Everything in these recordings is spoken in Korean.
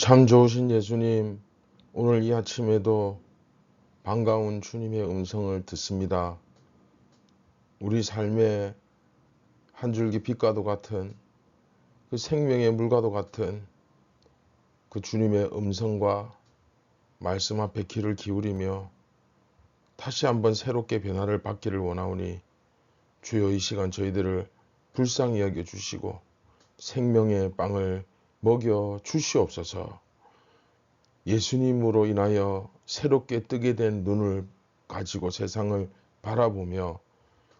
참 좋으신 예수님, 오늘 이 아침에도 반가운 주님의 음성을 듣습니다. 우리 삶의 한 줄기 빛과도 같은 그 생명의 물과도 같은 그 주님의 음성과 말씀 앞에 귀를 기울이며 다시 한번 새롭게 변화를 받기를 원하오니 주여 이 시간 저희들을 불쌍히 여겨 주시고 생명의 빵을 먹여 주시옵소서. 예수님으로 인하여 새롭게 뜨게 된 눈을 가지고 세상을 바라보며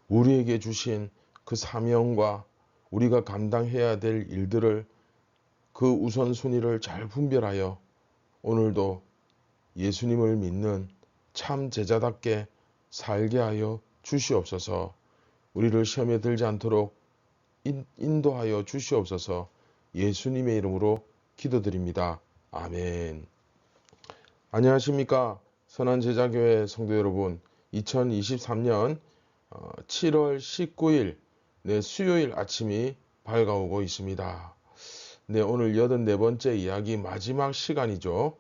우리에게 주신 그 사명과 우리가 감당해야 될 일들을 그 우선순위를 잘 분별하여 오늘도 예수님을 믿는 참 제자답게 살게 하여 주시옵소서. 우리를 시험에 들지 않도록 인도하여 주시옵소서. 예수님의 이름으로 기도드립니다. 아멘. 안녕하십니까. 선한제자교회 성도 여러분, 2023년 7월 19일 수요일 아침이 밝아오고 있습니다. 오늘 84번째 이야기 마지막 시간이죠.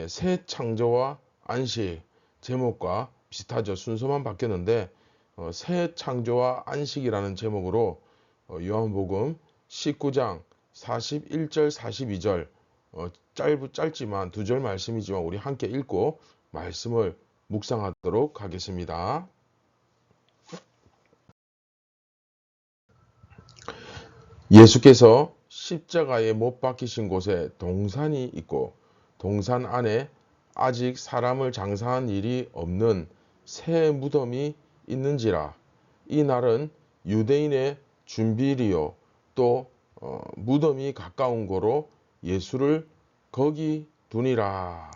새 창조와 안식 제목과 비슷하죠. 순서만 바뀌었는데 새 창조와 안식이라는 제목으로 요한복음 19장 41절 42절 짧지만 두 절 말씀이지만 우리 함께 읽고 말씀을 묵상하도록 하겠습니다. 예수께서 십자가에 못 박히신 곳에 동산이 있고 동산 안에 아직 사람을 장사한 일이 없는 새 무덤이 있는지라. 이 날은 유대인의 준비일이요 또 무덤이 가까운 고로 예수를 거기 두니라.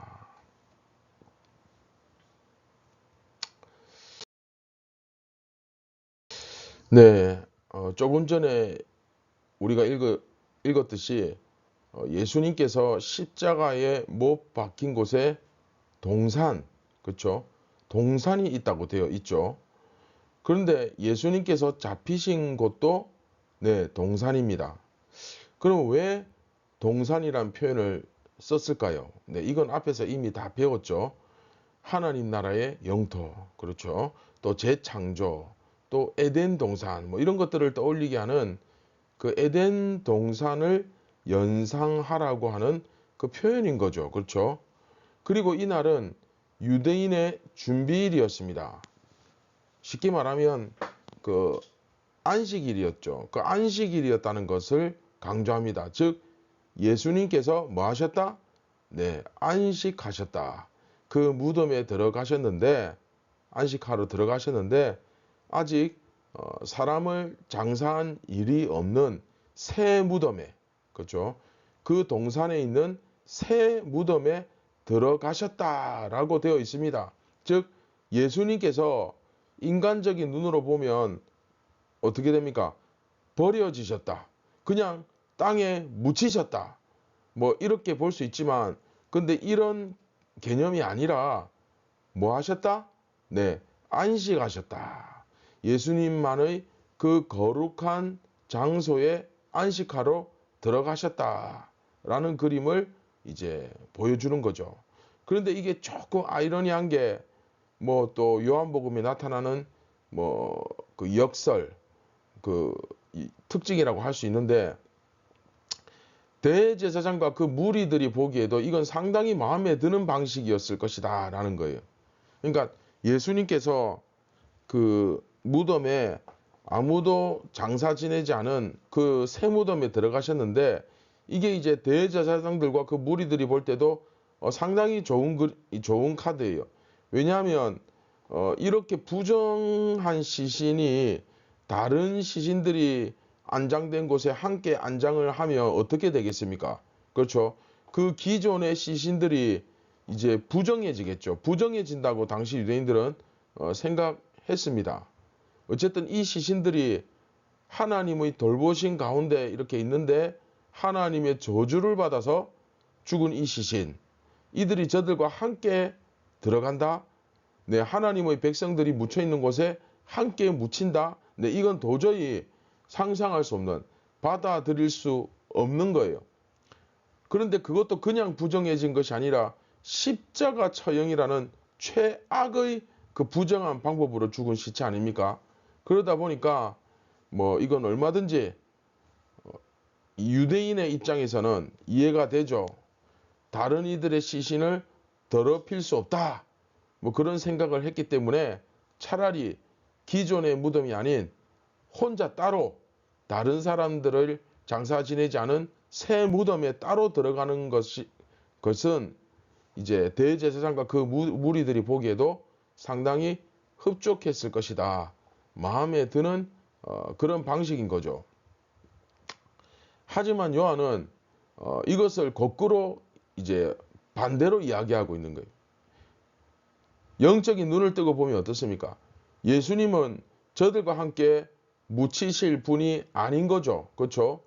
조금 전에 우리가 읽었듯이 예수님께서 십자가에 못 박힌 곳에 동산, 그렇죠? 동산이 있다고 되어 있죠. 그런데 예수님께서 잡히신 곳도 동산입니다. 그럼 왜 동산이란 표현을 썼을까요? 이건 앞에서 이미 다 배웠죠. 하나님 나라의 영토, 그렇죠. 또 재창조, 또 에덴 동산, 이런 것들을 떠올리게 하는 그 에덴 동산을 연상하라고 하는 그 표현인 거죠. 그렇죠. 그리고 이날은 유대인의 준비일이었습니다. 쉽게 말하면 그 안식일이었죠. 그 안식일이었다는 것을 강조합니다. 즉 예수님께서 뭐 하셨다? 안식하셨다. 그 무덤에 들어가셨는데 안식하러 들어가셨는데 아직 사람을 장사한 일이 없는 새 무덤에, 그렇죠? 그 동산에 있는 새 무덤에 들어가셨다라고 되어 있습니다. 즉 예수님께서 인간적인 눈으로 보면 어떻게 됩니까? 버려지셨다. 그냥 땅에 묻히셨다. 이렇게 볼 수 있지만 근데 이런 개념이 아니라 뭐 하셨다? 안식하셨다. 예수님만의 그 거룩한 장소에 안식하러 들어가셨다라는 그림을 이제 보여주는 거죠. 그런데 이게 조금 아이러니한 게 또 요한복음에 나타나는 그 역설 그 특징이라고 할 수 있는데 대제사장과 그 무리들이 보기에도 이건 상당히 마음에 드는 방식이었을 것이다 라는 거예요. 그러니까 예수님께서 그 무덤에 아무도 장사 지내지 않은 그 새 무덤에 들어가셨는데 이게 이제 대제사장들과 그 무리들이 볼 때도 상당히 좋은 카드예요. 왜냐하면 이렇게 부정한 시신이 다른 시신들이 안장된 곳에 함께 안장을 하면 어떻게 되겠습니까? 그렇죠. 그 기존의 시신들이 이제 부정해지겠죠. 부정해진다고 당시 유대인들은 생각했습니다. 어쨌든 이 시신들이 하나님의 돌보신 가운데 이렇게 있는데 하나님의 저주를 받아서 죽은 이 시신, 이들이 저들과 함께 들어간다. 하나님의 백성들이 묻혀 있는 곳에 함께 묻힌다. 이건 도저히 상상할 수 없는, 받아들일 수 없는 거예요. 그런데 그것도 그냥 부정해진 것이 아니라 십자가 처형이라는 최악의 그 부정한 방법으로 죽은 시체 아닙니까? 그러다 보니까 뭐 이건 얼마든지 유대인의 입장에서는 이해가 되죠. 다른 이들의 시신을 더럽힐 수 없다. 뭐 그런 생각을 했기 때문에 차라리 기존의 무덤이 아닌 혼자 따로 다른 사람들을 장사 지내지 않은 새 무덤에 따로 들어가는 것은 이제 대제사장과 그 무리들이 보기에도 상당히 흡족했을 것이다. 마음에 드는 그런 방식인 거죠. 하지만 요한은 이것을 거꾸로 이제 반대로 이야기하고 있는 거예요. 영적인 눈을 뜨고 보면 어떻습니까? 예수님은 저들과 함께 묻히실 분이 아닌 거죠. 그렇죠?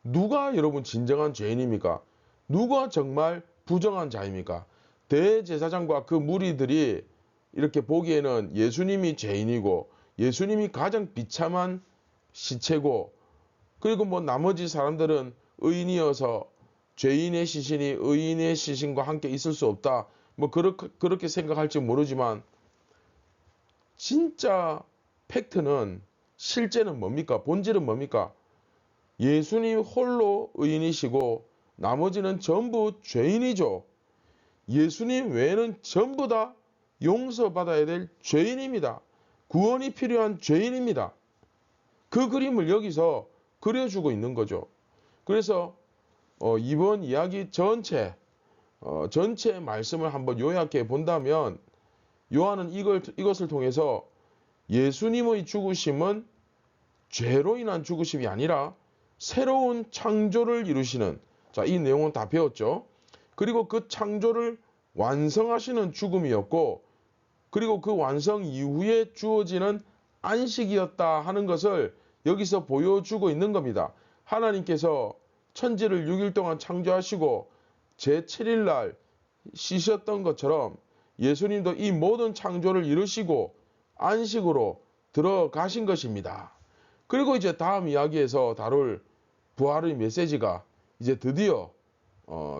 누가 여러분 진정한 죄인입니까? 누가 정말 부정한 자입니까? 대제사장과 그 무리들이 이렇게 보기에는 예수님이 죄인이고 예수님이 가장 비참한 시체고 그리고 뭐 나머지 사람들은 의인이어서 죄인의 시신이 의인의 시신과 함께 있을 수 없다. 뭐 그렇게 생각할지 모르지만 진짜 팩트는 실제는 뭡니까? 본질은 뭡니까? 예수님 홀로 의인이시고 나머지는 전부 죄인이죠. 예수님 외에는 전부 다 용서받아야 될 죄인입니다. 구원이 필요한 죄인입니다. 그 그림을 여기서 그려주고 있는 거죠. 그래서 이번 이야기 전체 말씀을 한번 요약해 본다면 요한은 이것을 통해서 예수님의 죽으심은 죄로 인한 죽으심이 아니라 새로운 창조를 이루시는, 자, 이 내용은 다 배웠죠. 그리고 그 창조를 완성하시는 죽음이었고 그리고 그 완성 이후에 주어지는 안식이었다 하는 것을 여기서 보여주고 있는 겁니다. 하나님께서 천지를 6일 동안 창조하시고 제7일 날 쉬셨던 것처럼 예수님도 이 모든 창조를 이루시고 안식으로 들어가신 것입니다. 그리고 이제 다음 이야기에서 다룰 부활의 메시지가 이제 드디어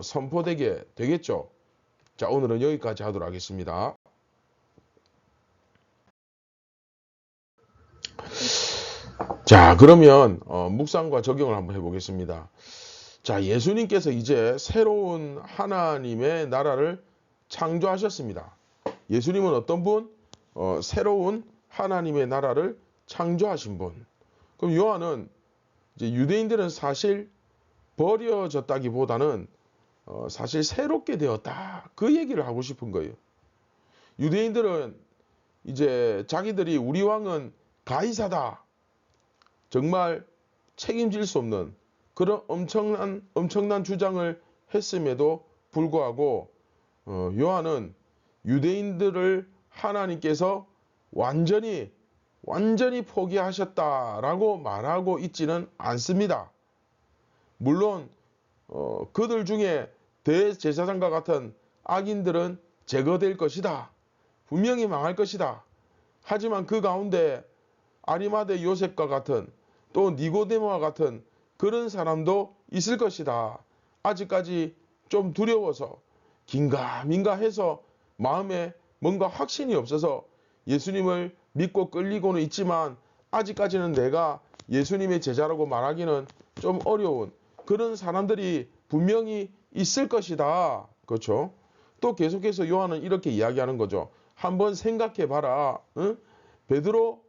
선포되게 되겠죠. 자, 오늘은 여기까지 하도록 하겠습니다. 자, 그러면 묵상과 적용을 한번 해보겠습니다. 자, 예수님께서 이제 새로운 하나님의 나라를 창조하셨습니다. 예수님은 어떤 분? 새로운 하나님의 나라를 창조하신 분. 그럼 요한은 이제 유대인들은 사실 버려졌다기보다는 사실 새롭게 되었다. 그 얘기를 하고 싶은 거예요. 유대인들은 이제 자기들이 우리 왕은 가이사다. 정말 책임질 수 없는 그런 엄청난 주장을 했음에도 불구하고 요한은 유대인들을 하나님께서 완전히 포기하셨다라고 말하고 있지는 않습니다. 물론 그들 중에 대제사장과 같은 악인들은 제거될 것이다. 분명히 망할 것이다. 하지만 그 가운데 아리마대 요셉과 같은 또 니고데모와 같은 그런 사람도 있을 것이다. 아직까지 좀 두려워서 긴가민가 해서 마음에 뭔가 확신이 없어서 예수님을 믿고 끌리고는 있지만 아직까지는 내가 예수님의 제자라고 말하기는 좀 어려운 그런 사람들이 분명히 있을 것이다. 그렇죠? 또 계속해서 요한은 이렇게 이야기하는 거죠. 한번 생각해 봐라. 응? 베드로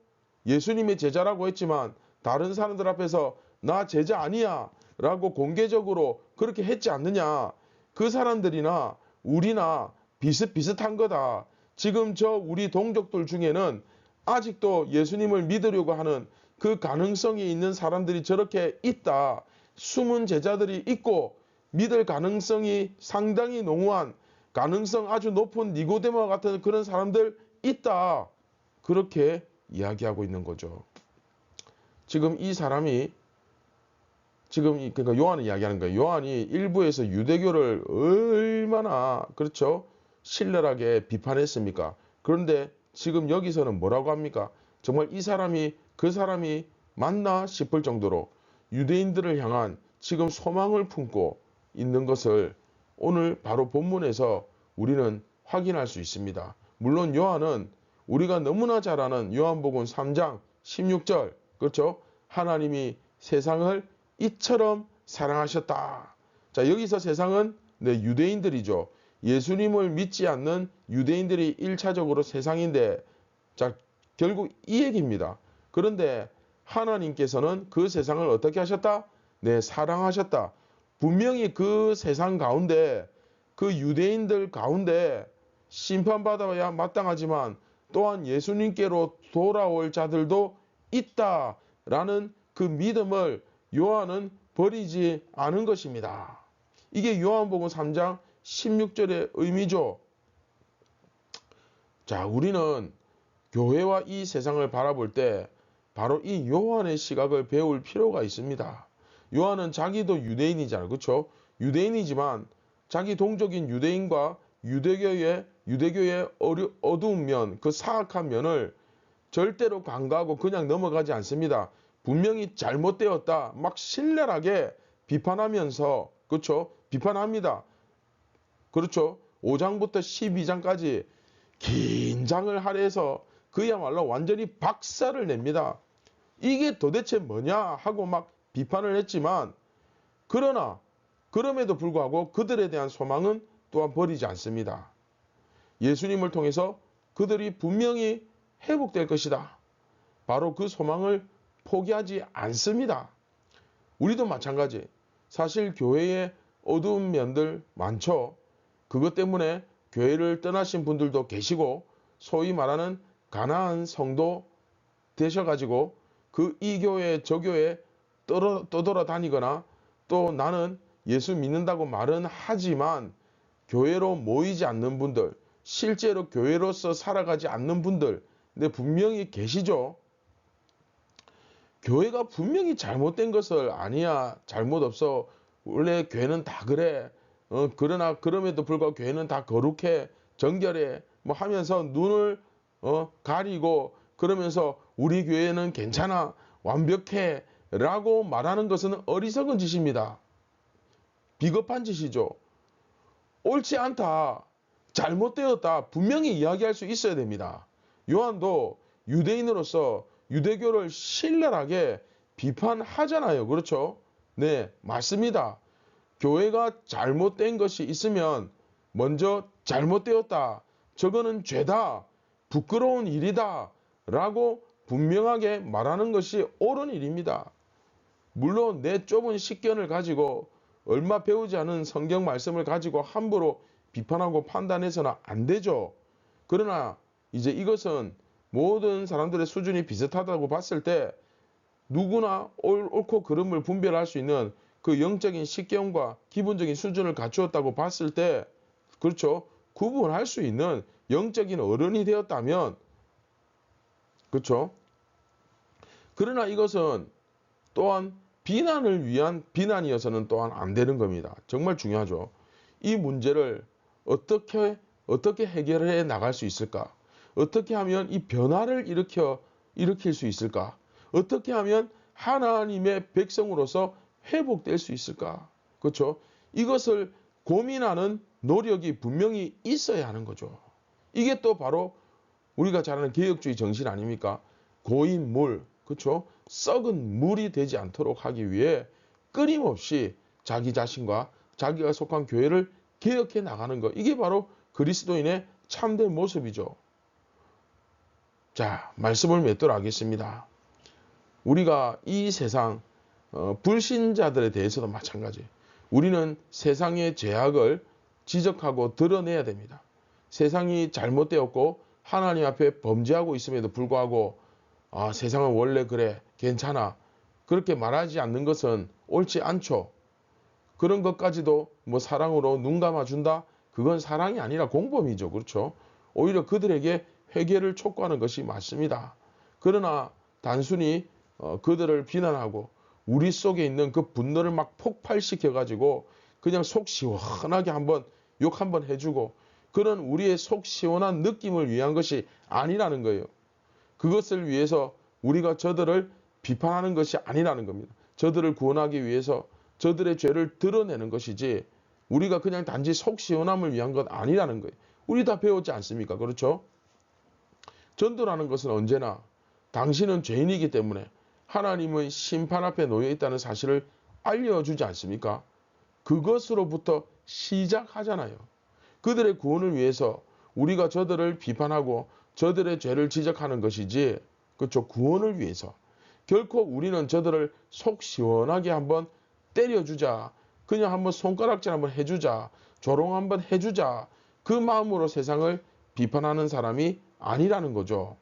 예수님의 제자라고 했지만 다른 사람들 앞에서 나 제자 아니야 라고 공개적으로 그렇게 했지 않느냐. 그 사람들이나 우리나 비슷비슷한 거다. 지금 저 우리 동족들 중에는 아직도 예수님을 믿으려고 하는 그 가능성이 있는 사람들이 저렇게 있다. 숨은 제자들이 있고 믿을 가능성이 상당히 농후한 가능성 아주 높은 니고데모와 같은 그런 사람들 있다. 그렇게 이야기하고 있는 거죠. 지금 이 사람이 그러니까 요한이 이야기하는 거예요. 요한이 일부에서 유대교를 얼마나 그렇죠? 신랄하게 비판했습니까? 그런데 지금 여기서는 뭐라고 합니까? 정말 이 사람이 그 사람이 맞나 싶을 정도로 유대인들을 향한 지금 소망을 품고 있는 것을 오늘 바로 본문에서 우리는 확인할 수 있습니다. 물론 요한은 우리가 너무나 잘 아는 요한복음 3장 16절, 그렇죠? 하나님이 세상을 이처럼 사랑하셨다. 자, 여기서 세상은 유대인들이죠. 예수님을 믿지 않는 유대인들이 1차적으로 세상인데, 자, 결국 이 얘기입니다. 그런데 하나님께서는 그 세상을 어떻게 하셨다? 사랑하셨다. 분명히 그 세상 가운데, 그 유대인들 가운데 심판받아야 마땅하지만 또한 예수님께로 돌아올 자들도 있다라는 그 믿음을 요한은 버리지 않은 것입니다. 이게 요한복음 3장 16절의 의미죠. 자, 우리는 교회와 이 세상을 바라볼 때 바로 이 요한의 시각을 배울 필요가 있습니다. 요한은 자기도 유대인이잖아요. 그렇죠? 유대인이지만 자기 동족인 유대인과 유대교의 어두운 면, 그 사악한 면을 절대로 간과하고 그냥 넘어가지 않습니다. 분명히 잘못되었다. 막 신랄하게 비판하면서, 그렇죠? 비판합니다. 그렇죠? 5장부터 12장까지 긴 장을 할애해서 그야말로 완전히 박살을 냅니다. 이게 도대체 뭐냐 하고 막 비판을 했지만, 그러나 그럼에도 불구하고 그들에 대한 소망은 또한 버리지 않습니다. 예수님을 통해서 그들이 분명히 회복될 것이다. 바로 그 소망을 포기하지 않습니다. 우리도 마찬가지. 사실 교회에 어두운 면들 많죠. 그것 때문에 교회를 떠나신 분들도 계시고, 소위 말하는 가난한 성도 되셔가지고 이 교회 저 교회 떠돌아다니거나, 또 나는 예수 믿는다고 말은 하지만 교회로 모이지 않는 분들, 실제로 교회로서 살아가지 않는 분들, 근데 분명히 계시죠. 교회가 분명히 잘못된 것을 아니야, 잘못 없어, 원래 교회는 다 그래, 그러나 그럼에도 불구하고 교회는 다 거룩해, 정결해, 뭐 하면서 눈을 가리고 그러면서 우리 교회는 괜찮아, 완벽해 라고 말하는 것은 어리석은 짓입니다. 비겁한 짓이죠. 옳지 않다, 잘못되었다 분명히 이야기할 수 있어야 됩니다. 요한도 유대인으로서 유대교를 신랄하게 비판하잖아요. 그렇죠? 네, 맞습니다. 교회가 잘못된 것이 있으면 먼저 잘못되었다, 저거는 죄다, 부끄러운 일이다 라고 분명하게 말하는 것이 옳은 일입니다. 물론 내 좁은 식견을 가지고, 얼마 배우지 않은 성경 말씀을 가지고 함부로 비판하고 판단해서는 안 되죠. 그러나 이제 이것은 모든 사람들의 수준이 비슷하다고 봤을 때 누구나 옳고 그름을 분별할 수 있는 그 영적인 식견과 기본적인 수준을 갖추었다고 봤을 때, 그렇죠, 구분할 수 있는 영적인 어른이 되었다면, 그렇죠. 그러나 이것은 또한 비난을 위한 비난이어서는 또한 안 되는 겁니다. 정말 중요하죠. 이 문제를 어떻게 해결해 나갈 수 있을까? 어떻게 하면 이 변화를 일으킬 수 있을까? 어떻게 하면 하나님의 백성으로서 회복될 수 있을까? 그렇죠? 이것을 고민하는 노력이 분명히 있어야 하는 거죠. 이게 또 바로 우리가 잘 아는 개혁주의 정신 아닙니까? 고인 물, 그렇죠? 썩은 물이 되지 않도록 하기 위해 끊임없이 자기 자신과 자기가 속한 교회를 개혁해 나가는 것. 이게 바로 그리스도인의 참된 모습이죠. 자, 말씀을 맺도록 하겠습니다. 우리가 이 세상 불신자들에 대해서도 마찬가지. 우리는 세상의 죄악을 지적하고 드러내야 됩니다. 세상이 잘못되었고 하나님 앞에 범죄하고 있음에도 불구하고 세상은 원래 그래, 괜찮아, 그렇게 말하지 않는 것은 옳지 않죠. 그런 것까지도 뭐 사랑으로 눈 감아준다? 그건 사랑이 아니라 공범이죠. 그렇죠? 오히려 그들에게 회개를 촉구하는 것이 맞습니다. 그러나 단순히 그들을 비난하고 우리 속에 있는 그 분노를 막 폭발시켜가지고 그냥 속 시원하게 욕 한번 해주고, 그런 우리의 속 시원한 느낌을 위한 것이 아니라는 거예요. 그것을 위해서 우리가 저들을 비판하는 것이 아니라는 겁니다. 저들을 구원하기 위해서 저들의 죄를 드러내는 것이지 우리가 그냥 단지 속 시원함을 위한 것 아니라는 거예요. 우리 다 배웠지 않습니까? 그렇죠? 전도라는 것은 언제나 당신은 죄인이기 때문에 하나님의 심판 앞에 놓여 있다는 사실을 알려주지 않습니까? 그것으로부터 시작하잖아요. 그들의 구원을 위해서 우리가 저들을 비판하고 저들의 죄를 지적하는 것이지, 그렇죠? 구원을 위해서. 결코 우리는 저들을 속 시원하게 한번 때려주자, 그냥 한번 손가락질 한번 해주자, 조롱 한번 해주자, 그 마음으로 세상을 비판하는 사람이 아니라는 거죠.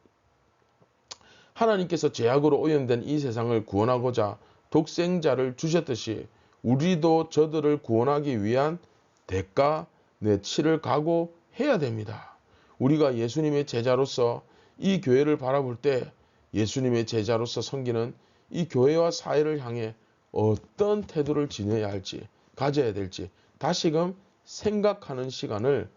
하나님께서 죄악으로 오염된 이 세상을 구원하고자 독생자를 주셨듯이 우리도 저들을 구원하기 위한 대가, 치를 각오해야 됩니다. 우리가 예수님의 제자로서 이 교회를 바라볼 때 예수님의 제자로서 섬기는 이 교회와 사회를 향해 어떤 태도를 지녀야 할지, 가져야 될지 다시금 생각하는 시간을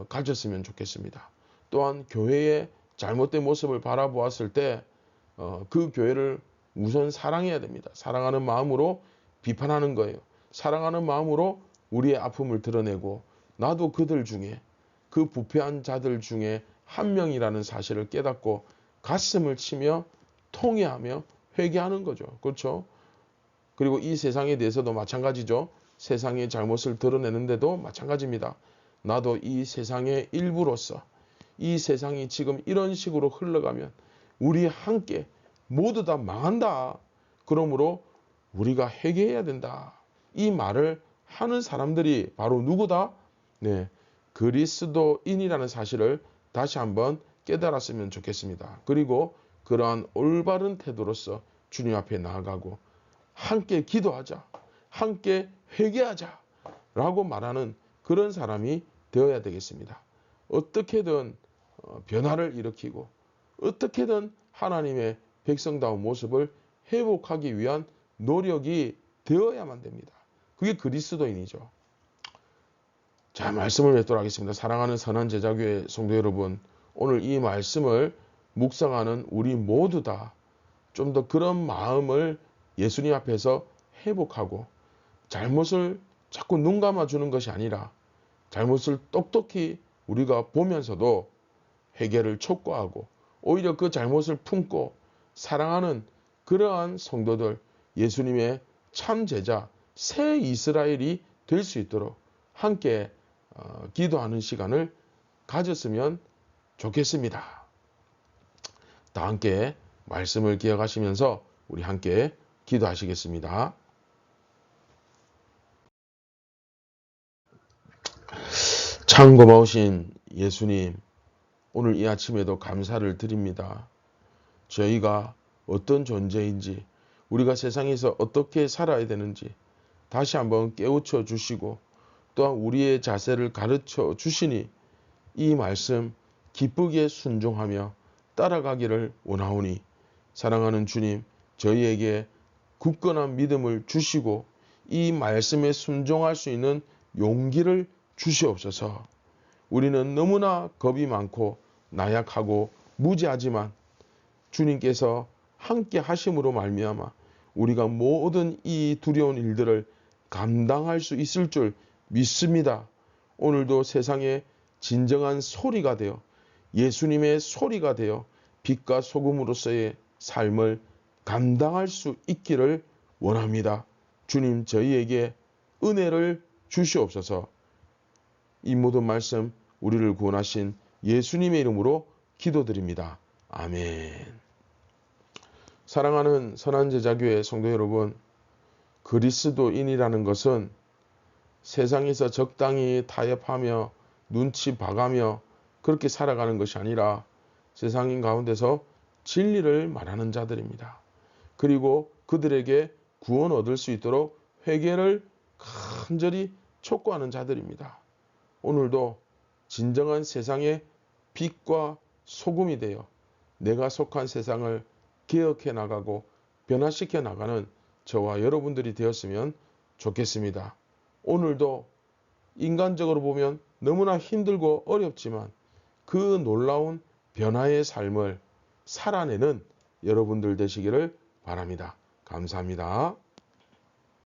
가졌으면 좋겠습니다. 또한 교회의 잘못된 모습을 바라보았을 때 그 교회를 우선 사랑해야 됩니다. 사랑하는 마음으로 비판하는 거예요. 사랑하는 마음으로 우리의 아픔을 드러내고 나도 그들 중에, 그 부패한 자들 중에 한 명이라는 사실을 깨닫고 가슴을 치며 통회하며 회개하는 거죠. 그렇죠? 그리고 이 세상에 대해서도 마찬가지죠. 세상의 잘못을 드러내는데도 마찬가지입니다. 나도 이 세상의 일부로서 이 세상이 지금 이런 식으로 흘러가면 우리 함께 모두 다 망한다. 그러므로 우리가 회개해야 된다. 이 말을 하는 사람들이 바로 누구다? 네, 그리스도인이라는 사실을 다시 한번 깨달았으면 좋겠습니다. 그리고 그러한 올바른 태도로서 주님 앞에 나아가고 함께 기도하자, 함께 회개하자 라고 말하는 그런 사람이 되어야 되겠습니다. 어떻게든 변화를 일으키고 어떻게든 하나님의 백성다운 모습을 회복하기 위한 노력이 되어야만 됩니다. 그게 그리스도인이죠. 자, 말씀을 맺도록 하겠습니다. 사랑하는 선한 제자교회 성도 여러분, 오늘 이 말씀을 묵상하는 우리 모두 다 좀 더 그런 마음을 예수님 앞에서 회복하고 잘못을 자꾸 눈 감아주는 것이 아니라 잘못을 똑똑히 우리가 보면서도 회개를 촉구하고 오히려 그 잘못을 품고 사랑하는 그러한 성도들, 예수님의 참 제자, 새 이스라엘이 될 수 있도록 함께 기도하는 시간을 가졌으면 좋겠습니다. 다 함께 말씀을 기억하시면서 우리 함께 기도하시겠습니다. 참 고마우신 예수님, 오늘 이 아침에도 감사를 드립니다. 저희가 어떤 존재인지, 우리가 세상에서 어떻게 살아야 되는지 다시 한번 깨우쳐 주시고 또한 우리의 자세를 가르쳐 주시니 이 말씀 기쁘게 순종하며 따라가기를 원하오니 사랑하는 주님, 저희에게 굳건한 믿음을 주시고 이 말씀에 순종할 수 있는 용기를 주시옵소서. 우리는 너무나 겁이 많고 나약하고 무지하지만 주님께서 함께 하심으로 말미암아 우리가 모든 이 두려운 일들을 감당할 수 있을 줄 믿습니다. 오늘도 세상의 진정한 소리가 되어 예수님의 소리가 되어 빛과 소금으로서의 삶을 감당할 수 있기를 원합니다. 주님, 저희에게 은혜를 주시옵소서. 이 모든 말씀 우리를 구원하신 예수님의 이름으로 기도드립니다. 아멘. 사랑하는 선한 제자교회 성도 여러분, 그리스도인이라는 것은 세상에서 적당히 타협하며 눈치 봐가며 그렇게 살아가는 것이 아니라 세상인 가운데서 진리를 말하는 자들입니다. 그리고 그들에게 구원 얻을 수 있도록 회개를 간절히 촉구하는 자들입니다. 오늘도 진정한 세상의 빛과 소금이 되어 내가 속한 세상을 개혁해 나가고 변화시켜 나가는 저와 여러분들이 되었으면 좋겠습니다. 오늘도 인간적으로 보면 너무나 힘들고 어렵지만 그 놀라운 변화의 삶을 살아내는 여러분들 되시기를 바랍니다. 감사합니다.